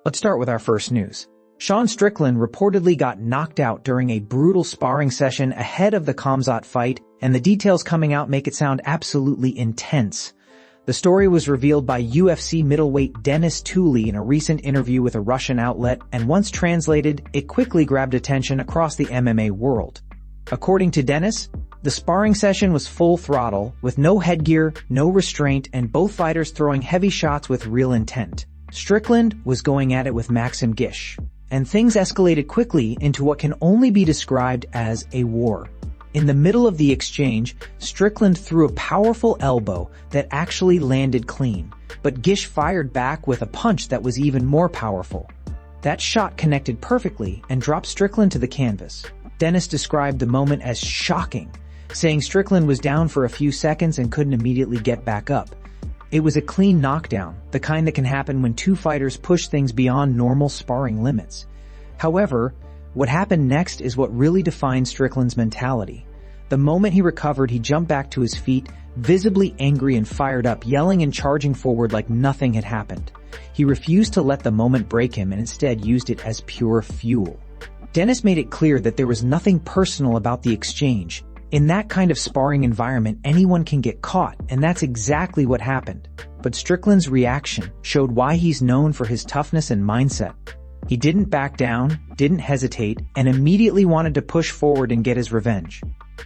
Let's start with our first news. Sean Strickland reportedly got knocked out during a brutal sparring session ahead of the Khamzat fight, and the details coming out make it sound absolutely intense. The story was revealed by UFC middleweight Denis Tully in a recent interview with a Russian outlet, and once translated, it quickly grabbed attention across the MMA world. According to Denis, the sparring session was full throttle, with no headgear, no restraint, and both fighters throwing heavy shots with real intent. Strickland was going at it with Maxim Gish, and things escalated quickly into what can only be described as a war. In the middle of the exchange, Strickland threw a powerful elbow that actually landed clean, but Gish fired back with a punch that was even more powerful. That shot connected perfectly and dropped Strickland to the canvas. Denis described the moment as shocking, saying Strickland was down for a few seconds and couldn't immediately get back up. It was a clean knockdown, the kind that can happen when two fighters push things beyond normal sparring limits. However, what happened next is what really defined Strickland's mentality. The moment he recovered, he jumped back to his feet, visibly angry and fired up, yelling and charging forward like nothing had happened. He refused to let the moment break him and instead used it as pure fuel. Denis made it clear that there was nothing personal about the exchange. In that kind of sparring environment, anyone can get caught, and that's exactly what happened. But Strickland's reaction showed why he's known for his toughness and mindset. He didn't back down, didn't hesitate, and immediately wanted to push forward and get his revenge.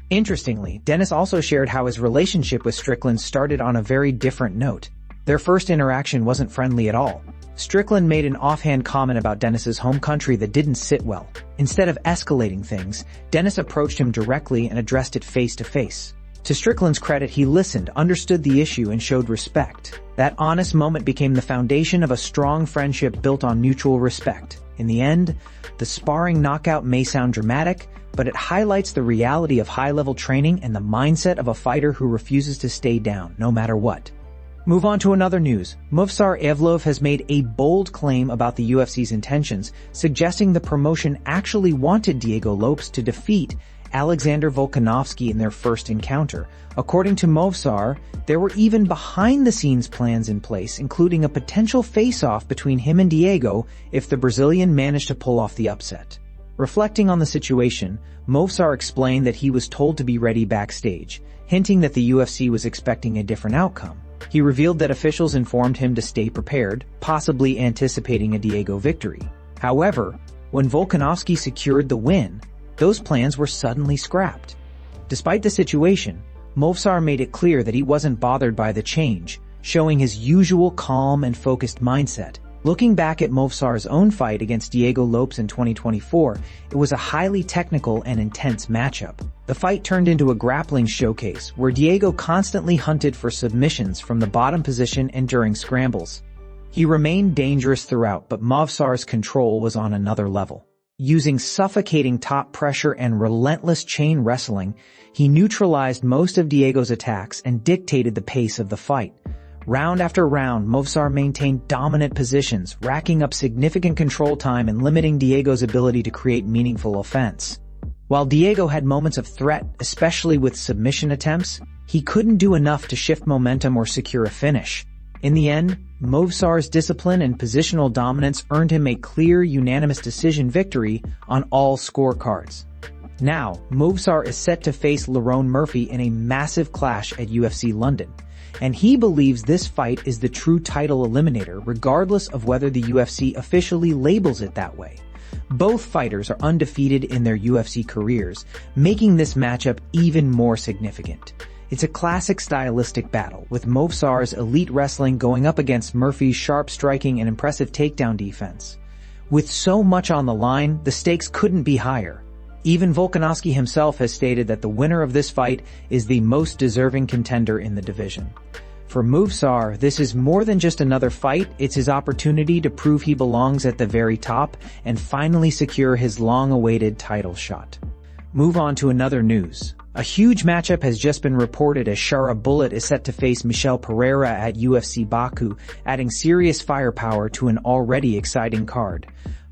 Interestingly, Denis also shared how his relationship with Strickland started on a very different note. Their first interaction wasn't friendly at all. Strickland made an offhand comment about Denis's home country that didn't sit well. Instead of escalating things, Denis approached him directly and addressed it face to face. To Strickland's credit, he listened, understood the issue, and showed respect. That honest moment became the foundation of a strong friendship built on mutual respect. In the end, the sparring knockout may sound dramatic, but it highlights the reality of high-level training and the mindset of a fighter who refuses to stay down, no matter what. Move on to another news. Movsar Evloev has made a bold claim about the UFC's intentions, suggesting the promotion actually wanted Diego Lopes to defeat Alexander Volkanovski in their first encounter. According to Movsar, there were even behind-the-scenes plans in place, including a potential face-off between him and Diego if the Brazilian managed to pull off the upset. Reflecting on the situation, Movsar explained that he was told to be ready backstage, hinting that the UFC was expecting a different outcome. He revealed that officials informed him to stay prepared, possibly anticipating a Diego victory. However, when Volkanovski secured the win, those plans were suddenly scrapped. Despite the situation, Movsar made it clear that he wasn't bothered by the change, showing his usual calm and focused mindset. Looking back at Movsar's own fight against Diego Lopes in 2024, it was a highly technical and intense matchup. The fight turned into a grappling showcase, where Diego constantly hunted for submissions from the bottom position and during scrambles. He remained dangerous throughout, but Movsar's control was on another level. Using suffocating top pressure and relentless chain wrestling, he neutralized most of Diego's attacks and dictated the pace of the fight. Round after round, Movsar maintained dominant positions, racking up significant control time and limiting Diego's ability to create meaningful offense. While Diego had moments of threat, especially with submission attempts, he couldn't do enough to shift momentum or secure a finish. In the end, Movsar's discipline and positional dominance earned him a clear, unanimous decision victory on all scorecards. Now, Movsar is set to face Lerone Murphy in a massive clash at UFC London, and he believes this fight is the true title eliminator regardless of whether the UFC officially labels it that way. Both fighters are undefeated in their UFC careers, making this matchup even more significant. It's a classic stylistic battle, with Movsar's elite wrestling going up against Murphy's sharp striking and impressive takedown defense. With so much on the line, the stakes couldn't be higher. Even Volkanovski himself has stated that the winner of this fight is the most deserving contender in the division. For Movsar, this is more than just another fight, it's his opportunity to prove he belongs at the very top and finally secure his long-awaited title shot. Move on to another news. A huge matchup has just been reported as Shara Bullet is set to face Michel Pereira at UFC Baku, adding serious firepower to an already exciting card.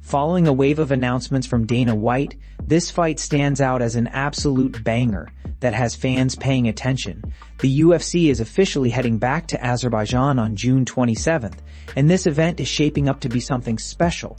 Following a wave of announcements from Dana White, this fight stands out as an absolute banger that has fans paying attention. The UFC is officially heading back to Azerbaijan on June 27th, and this event is shaping up to be something special.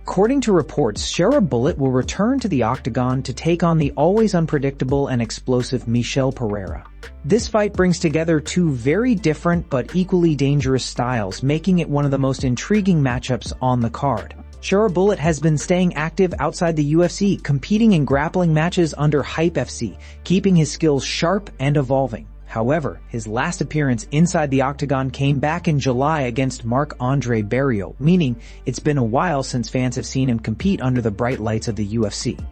According to reports, Shara Bullet will return to the octagon to take on the always unpredictable and explosive Michel Pereira. This fight brings together two very different but equally dangerous styles, making it one of the most intriguing matchups on the card. Shara Bullet has been staying active outside the UFC, competing in grappling matches under Hype FC, keeping his skills sharp and evolving. However, his last appearance inside the octagon came back in July against Marc-Andre Barriault, meaning it's been a while since fans have seen him compete under the bright lights of the UFC.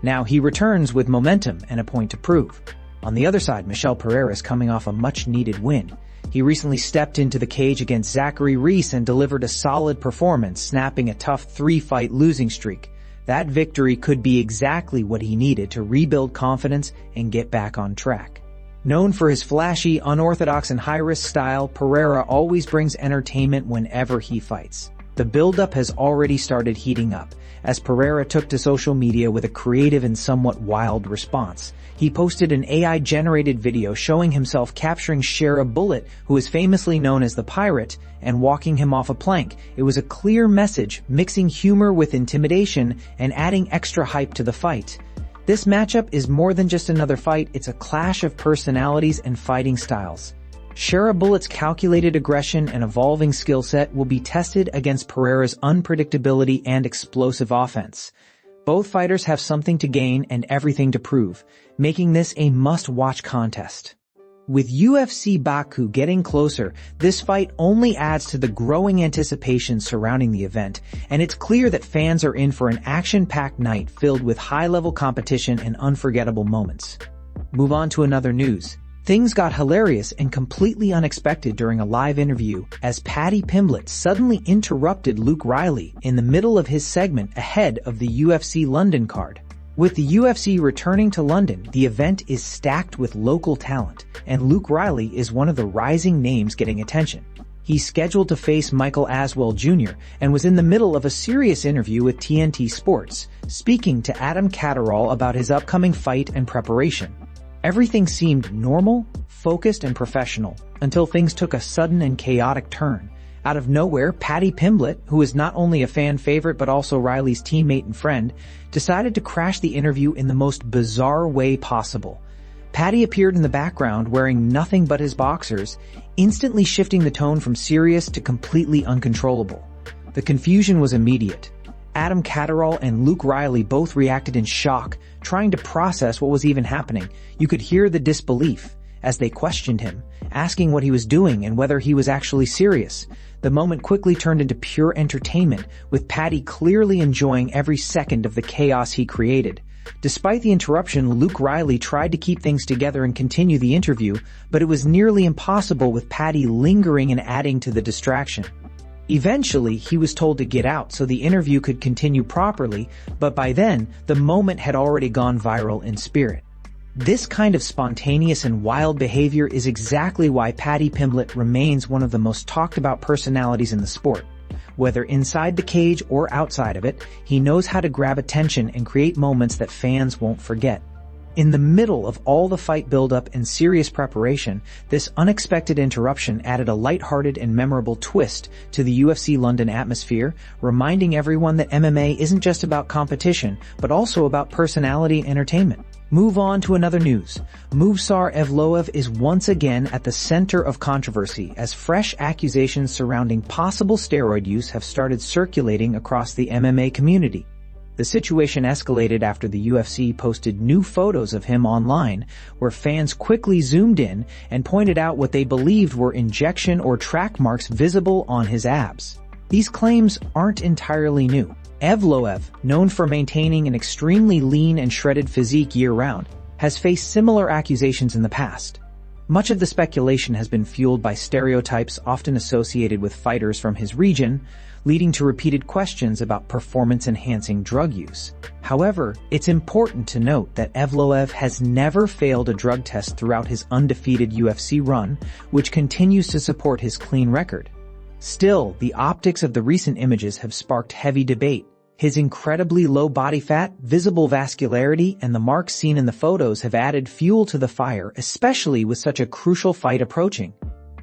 Now he returns with momentum and a point to prove. On the other side, Michel Pereira is coming off a much-needed win. He recently stepped into the cage against Zachary Reese and delivered a solid performance, snapping a tough 3-fight losing streak. That victory could be exactly what he needed to rebuild confidence and get back on track. Known for his flashy, unorthodox, and high-risk style, Pereira always brings entertainment whenever he fights. The build-up has already started heating up, as Pereira took to social media with a creative and somewhat wild response. He posted an AI-generated video showing himself capturing Shara Bullet, who is famously known as the Pirate, and walking him off a plank. It was a clear message, mixing humor with intimidation and adding extra hype to the fight. This matchup is more than just another fight, it's a clash of personalities and fighting styles. Shara Bullet's calculated aggression and evolving skill set will be tested against Pereira's unpredictability and explosive offense. Both fighters have something to gain and everything to prove, making this a must-watch contest. With UFC Baku getting closer, this fight only adds to the growing anticipation surrounding the event, and it's clear that fans are in for an action-packed night filled with high-level competition and unforgettable moments. Move on to another news. Things got hilarious and completely unexpected during a live interview as Paddy Pimblett suddenly interrupted Luke Riley in the middle of his segment ahead of the UFC London card. With the UFC returning to London, the event is stacked with local talent, and Luke Riley is one of the rising names getting attention. He's scheduled to face Michael Aswell Jr. and was in the middle of a serious interview with TNT Sports, speaking to Adam Catterall about his upcoming fight and preparation. Everything seemed normal, focused, and professional, until things took a sudden and chaotic turn. Out of nowhere, Paddy Pimblett, who is not only a fan favorite but also Riley's teammate and friend, decided to crash the interview in the most bizarre way possible. Paddy appeared in the background wearing nothing but his boxers, instantly shifting the tone from serious to completely uncontrollable. The confusion was immediate. Adam Catterall and Luke Riley both reacted in shock, trying to process what was even happening. You could hear the disbelief as they questioned him, asking what he was doing and whether he was actually serious. The moment quickly turned into pure entertainment, with Paddy clearly enjoying every second of the chaos he created. Despite the interruption, Luke Riley tried to keep things together and continue the interview, but it was nearly impossible with Paddy lingering and adding to the distraction. Eventually, he was told to get out so the interview could continue properly, but by then, the moment had already gone viral in spirit. This kind of spontaneous and wild behavior is exactly why Paddy Pimblett remains one of the most talked about personalities in the sport. Whether inside the cage or outside of it, he knows how to grab attention and create moments that fans won't forget. In the middle of all the fight build-up and serious preparation, this unexpected interruption added a lighthearted and memorable twist to the UFC London atmosphere, reminding everyone that MMA isn't just about competition, but also about personality and entertainment. Move on to another news. Movsar Evloev is once again at the center of controversy as fresh accusations surrounding possible steroid use have started circulating across the MMA community. The situation escalated after the UFC posted new photos of him online, where fans quickly zoomed in and pointed out what they believed were injection or track marks visible on his abs. These claims aren't entirely new. Evloev, known for maintaining an extremely lean and shredded physique year-round, has faced similar accusations in the past. Much of the speculation has been fueled by stereotypes often associated with fighters from his region, leading to repeated questions about performance-enhancing drug use. However, it's important to note that Evloev has never failed a drug test throughout his undefeated UFC run, which continues to support his clean record. Still, the optics of the recent images have sparked heavy debate. His incredibly low body fat, visible vascularity, and the marks seen in the photos have added fuel to the fire, especially with such a crucial fight approaching.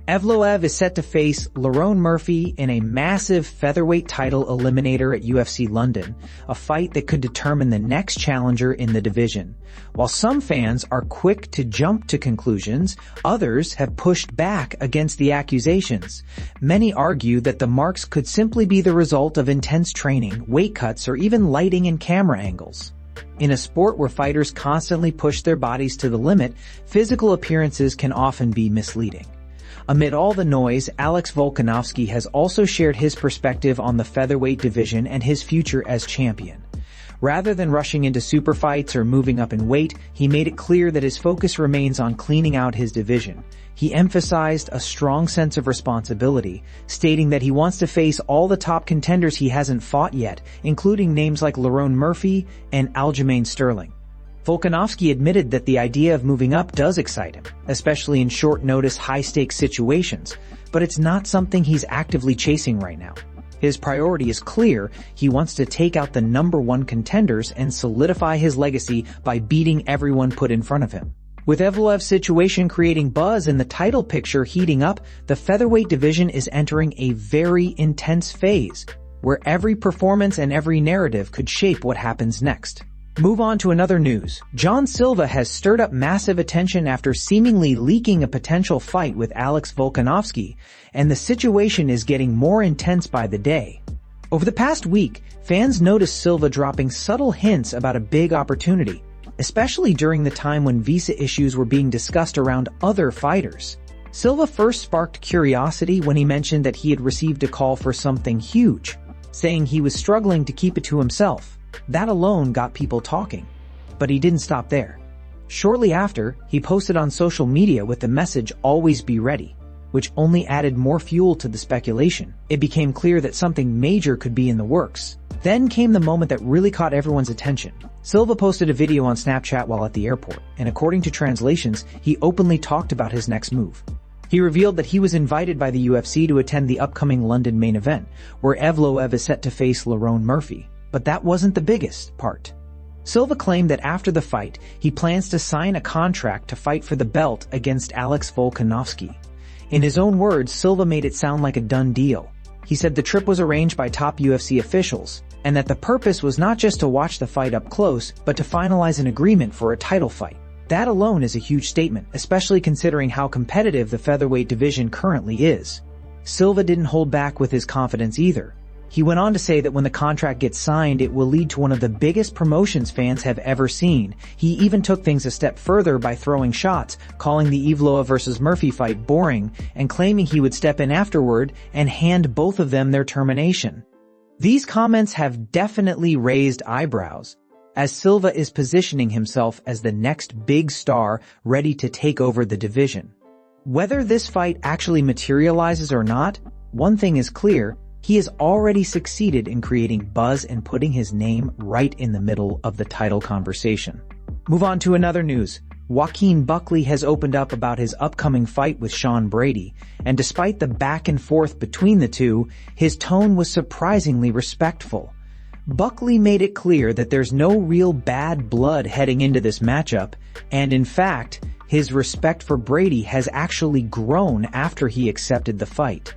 Evloev is set to face Lerone Murphy in a massive featherweight title eliminator at UFC London, a fight that could determine the next challenger in the division. While some fans are quick to jump to conclusions, others have pushed back against the accusations. Many argue that the marks could simply be the result of intense training, weight cuts, or even lighting and camera angles. In a sport where fighters constantly push their bodies to the limit, physical appearances can often be misleading. Amid all the noise, Alex Volkanovski has also shared his perspective on the featherweight division and his future as champion. Rather than rushing into super fights or moving up in weight, he made it clear that his focus remains on cleaning out his division. He emphasized a strong sense of responsibility, stating that he wants to face all the top contenders he hasn't fought yet, including names like Lerone Murphy and Aljamain Sterling. Volkanovski admitted that the idea of moving up does excite him, especially in short-notice, high-stakes situations, but it's not something he's actively chasing right now. His priority is clear: he wants to take out the #1 contenders and solidify his legacy by beating everyone put in front of him. With Evloev's situation creating buzz and the title picture heating up, the featherweight division is entering a very intense phase, where every performance and every narrative could shape what happens next. Move on to another news. John Silva has stirred up massive attention after seemingly leaking a potential fight with Alex Volkanovski, and the situation is getting more intense by the day. Over the past week, fans noticed Silva dropping subtle hints about a big opportunity, especially during the time when visa issues were being discussed around other fighters. Silva first sparked curiosity when he mentioned that he had received a call for something huge, saying he was struggling to keep it to himself. That alone got people talking. But he didn't stop there. Shortly after, he posted on social media with the message "Always be ready," which only added more fuel to the speculation. It became clear that something major could be in the works. Then came the moment that really caught everyone's attention. Silva posted a video on Snapchat while at the airport, and according to translations, he openly talked about his next move. He revealed that he was invited by the UFC to attend the upcoming London main event, where Evloev is set to face Lerone Murphy. But that wasn't the biggest part. Silva claimed that after the fight, he plans to sign a contract to fight for the belt against Alex Volkanovski. In his own words, Silva made it sound like a done deal. He said the trip was arranged by top UFC officials, and that the purpose was not just to watch the fight up close, but to finalize an agreement for a title fight. That alone is a huge statement, especially considering how competitive the featherweight division currently is. Silva didn't hold back with his confidence either. He went on to say that when the contract gets signed, it will lead to one of the biggest promotions fans have ever seen. He even took things a step further by throwing shots, calling the Evloev versus Murphy fight boring, and claiming he would step in afterward and hand both of them their termination. These comments have definitely raised eyebrows, as Silva is positioning himself as the next big star ready to take over the division. Whether this fight actually materializes or not, one thing is clear: he has already succeeded in creating buzz and putting his name right in the middle of the title conversation. Move on to another news. Joaquin Buckley has opened up about his upcoming fight with Sean Brady, and despite the back and forth between the two, his tone was surprisingly respectful. Buckley made it clear that there's no real bad blood heading into this matchup, and in fact, his respect for Brady has actually grown after he accepted the fight.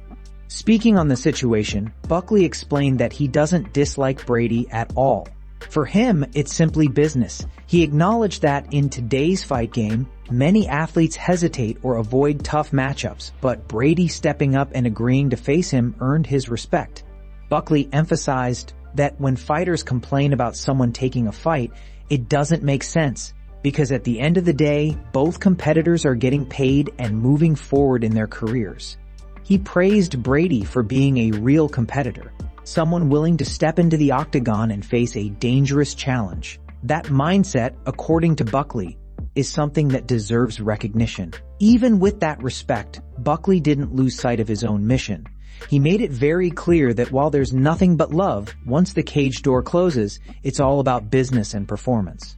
Speaking on the situation, Buckley explained that he doesn't dislike Brady at all. For him, it's simply business. He acknowledged that in today's fight game, many athletes hesitate or avoid tough matchups, but Brady stepping up and agreeing to face him earned his respect. Buckley emphasized that when fighters complain about someone taking a fight, it doesn't make sense, because at the end of the day, both competitors are getting paid and moving forward in their careers. He praised Brady for being a real competitor, someone willing to step into the octagon and face a dangerous challenge. That mindset, according to Buckley, is something that deserves recognition. Even with that respect, Buckley didn't lose sight of his own mission. He made it very clear that while there's nothing but love, once the cage door closes, it's all about business and performance.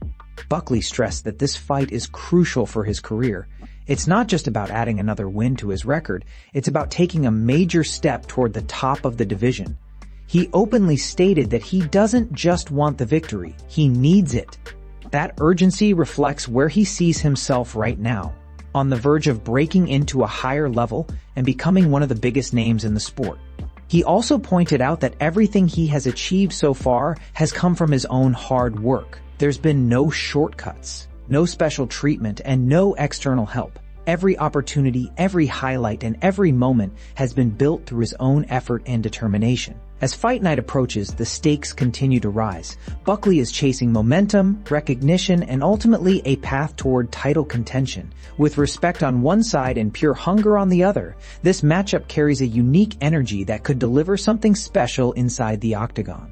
Buckley stressed that this fight is crucial for his career. It's not just about adding another win to his record, it's about taking a major step toward the top of the division. He openly stated that he doesn't just want the victory, he needs it. That urgency reflects where he sees himself right now, on the verge of breaking into a higher level and becoming one of the biggest names in the sport. He also pointed out that everything he has achieved so far has come from his own hard work. There's been no shortcuts, no special treatment, and no external help. Every opportunity, every highlight, and every moment has been built through his own effort and determination. As fight night approaches, the stakes continue to rise. Buckley is chasing momentum, recognition, and ultimately a path toward title contention. With respect on one side and pure hunger on the other, this matchup carries a unique energy that could deliver something special inside the octagon.